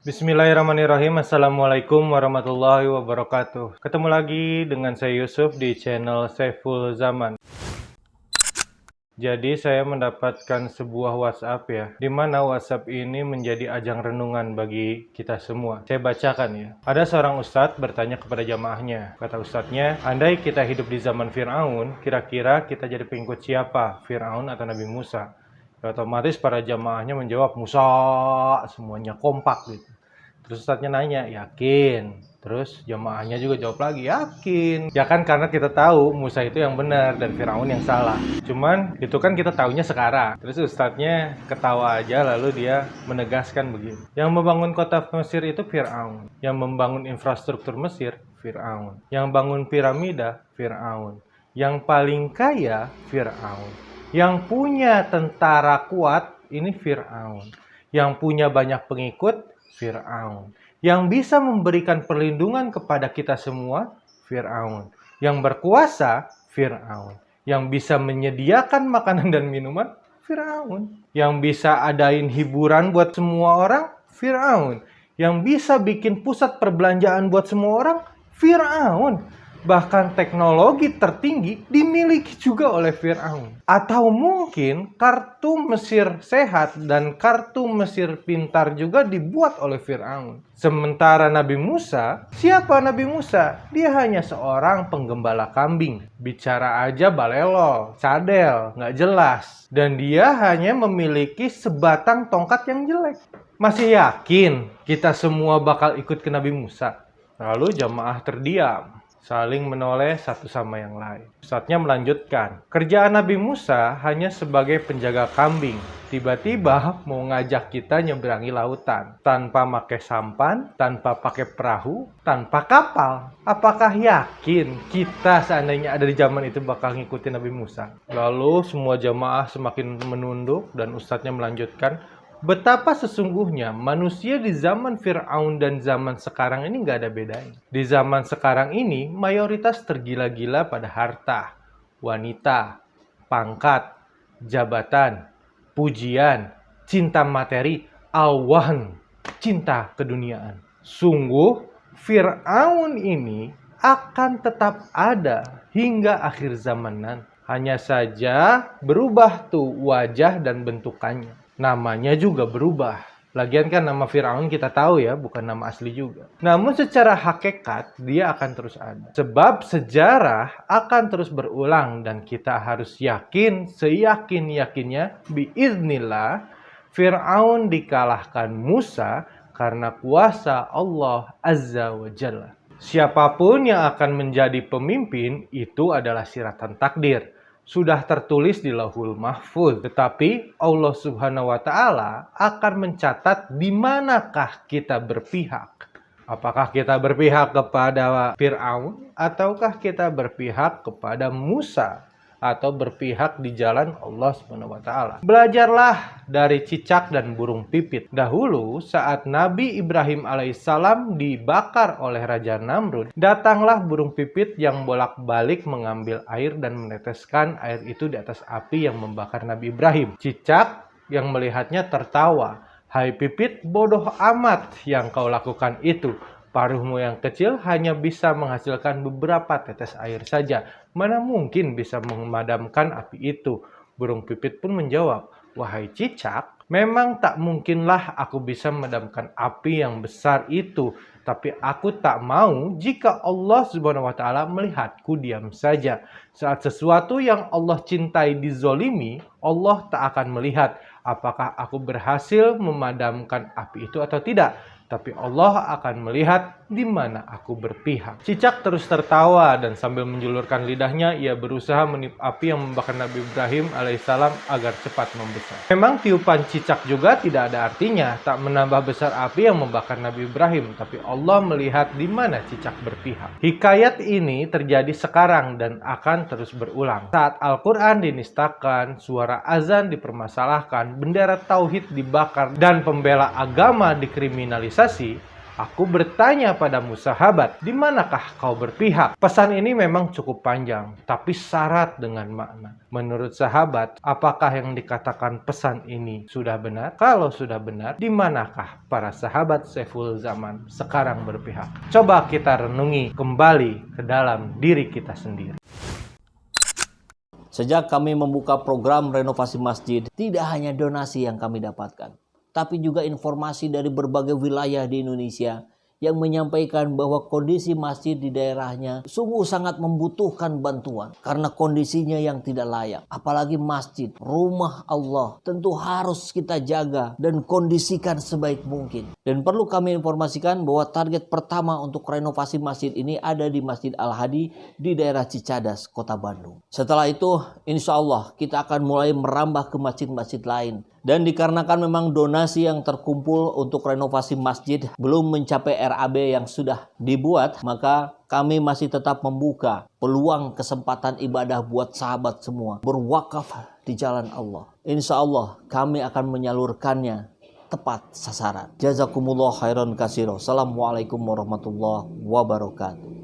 Bismillahirrahmanirrahim. Assalamualaikum warahmatullahi wabarakatuh. Ketemu lagi dengan saya Yusuf di channel Saiful Zaman. Jadi saya mendapatkan sebuah WhatsApp ya, di mana WhatsApp ini menjadi ajang renungan bagi kita semua. Saya bacakan ya. Ada seorang ustadz bertanya kepada jamaahnya. Kata ustadznya, andai kita hidup di zaman Fir'aun, kira-kira kita jadi pengikut siapa? Fir'aun atau Nabi Musa? Ya, otomatis para jamaahnya menjawab Musa, semuanya kompak gitu. Terus ustadznya nanya, yakin? Terus jamaahnya juga jawab lagi, yakin. Ya kan karena kita tahu Musa itu yang benar dan Firaun yang salah. Cuman itu kan kita tahunya sekarang. Terus ustadznya ketawa aja lalu dia menegaskan begini. Yang membangun kota Mesir itu Firaun. Yang membangun infrastruktur Mesir, Firaun. Yang bangun piramida, Firaun. Yang paling kaya, Firaun. Yang punya tentara kuat, ini Firaun. Yang punya banyak pengikut, Fir'aun. Yang bisa memberikan perlindungan kepada kita semua, Fir'aun. Yang berkuasa, Fir'aun. Yang bisa menyediakan makanan dan minuman, Fir'aun. Yang bisa adain hiburan buat semua orang, Fir'aun. Yang bisa bikin pusat perbelanjaan buat semua orang, Fir'aun. Bahkan teknologi tertinggi dimiliki juga oleh Fir'aun. Atau mungkin kartu Mesir sehat dan kartu Mesir pintar juga dibuat oleh Fir'aun. Sementara Nabi Musa, siapa Nabi Musa? Dia hanya seorang penggembala kambing. Bicara aja balelo, cadel, nggak jelas. Dan dia hanya memiliki sebatang tongkat yang jelek. Masih yakin kita semua bakal ikut ke Nabi Musa? Lalu jamaah terdiam, saling menoleh satu sama yang lain. Ustadznya melanjutkan, kerjaan Nabi Musa hanya sebagai penjaga kambing. Tiba-tiba mau ngajak kita nyeberangi lautan. Tanpa pakai sampan, tanpa pakai perahu, tanpa kapal. Apakah yakin kita seandainya ada di zaman itu bakal ngikutin Nabi Musa? Lalu semua jamaah semakin menunduk dan ustadznya melanjutkan, betapa sesungguhnya manusia di zaman Fir'aun dan zaman sekarang ini nggak ada bedanya. Di zaman sekarang ini, mayoritas tergila-gila pada harta, wanita, pangkat, jabatan, pujian, cinta materi, awan, cinta keduniaan. Sungguh, Fir'aun ini akan tetap ada hingga akhir zaman nanti. Hanya saja berubah tuh wajah dan bentukannya. Namanya juga berubah. Lagian kan nama Fir'aun kita tahu ya, bukan nama asli juga. Namun secara hakikat, dia akan terus ada. Sebab sejarah akan terus berulang dan kita harus yakin, seyakin-yakinnya, biiznillah, Fir'aun dikalahkan Musa karena kuasa Allah Azza wa Jalla. Siapapun yang akan menjadi pemimpin, itu adalah siratan takdir. Sudah tertulis di Lauhul Mahfuz. Tetapi Allah Subhanahu wa Ta'ala akan mencatat di manakah kita berpihak. Apakah kita berpihak kepada Fir'aun ataukah kita berpihak kepada Musa atau berpihak di jalan Allah Subhanahu wa Ta'ala. Belajarlah dari cicak dan burung pipit. Dahulu saat Nabi Ibrahim alaihissalam dibakar oleh Raja Namrud, datanglah burung pipit yang bolak-balik mengambil air dan meneteskan air itu di atas api yang membakar Nabi Ibrahim. Cicak yang melihatnya tertawa, "Hai pipit, bodoh amat yang kau lakukan itu. Paruhmu yang kecil hanya bisa menghasilkan beberapa tetes air saja. Mana mungkin bisa memadamkan api itu?" Burung pipit pun menjawab, "Wahai cicak, memang tak mungkinlah aku bisa memadamkan api yang besar itu. Tapi aku tak mau jika Allah Subhanahu wa Ta'ala melihatku diam saja. Saat sesuatu yang Allah cintai dizolimi, Allah tak akan melihat apakah aku berhasil memadamkan api itu atau tidak. Tapi Allah akan melihat di mana aku berpihak." Cicak terus tertawa dan sambil menjulurkan lidahnya, ia berusaha meniup api yang membakar Nabi Ibrahim alaihissalam agar cepat membesar. Memang tiupan cicak juga tidak ada artinya, tak menambah besar api yang membakar Nabi Ibrahim, tapi Allah melihat di mana cicak berpihak. Hikayat ini terjadi sekarang dan akan terus berulang. Saat Al-Quran dinistakan, suara azan dipermasalahkan, bendera tauhid dibakar, dan pembela agama dikriminalisasi, Aku bertanya padamu sahabat, di manakah kau berpihak? Pesan ini memang cukup panjang, tapi syarat dengan makna. Menurut sahabat, apakah yang dikatakan pesan ini sudah benar? Kalau sudah benar, di manakah para sahabat Saiful Zaman sekarang berpihak? Coba kita renungi kembali ke dalam diri kita sendiri. Sejak kami membuka program renovasi masjid, tidak hanya donasi yang kami dapatkan, tapi juga informasi dari berbagai wilayah di Indonesia yang menyampaikan bahwa kondisi masjid di daerahnya sungguh sangat membutuhkan bantuan karena kondisinya yang tidak layak. Apalagi masjid, rumah Allah, tentu harus kita jaga dan kondisikan sebaik mungkin. Dan perlu kami informasikan bahwa target pertama untuk renovasi masjid ini ada di Masjid Al-Hadi di daerah Cicadas, Kota Bandung. Setelah itu, insya Allah kita akan mulai merambah ke masjid-masjid lain. Dan dikarenakan memang donasi yang terkumpul untuk renovasi masjid belum mencapai RAB yang sudah dibuat, maka kami masih tetap membuka peluang kesempatan ibadah buat sahabat semua berwakaf di jalan Allah. Insya Allah kami akan menyalurkannya tepat sasaran. Jazakumullah khairan katsira. Assalamualaikum warahmatullahi wabarakatuh.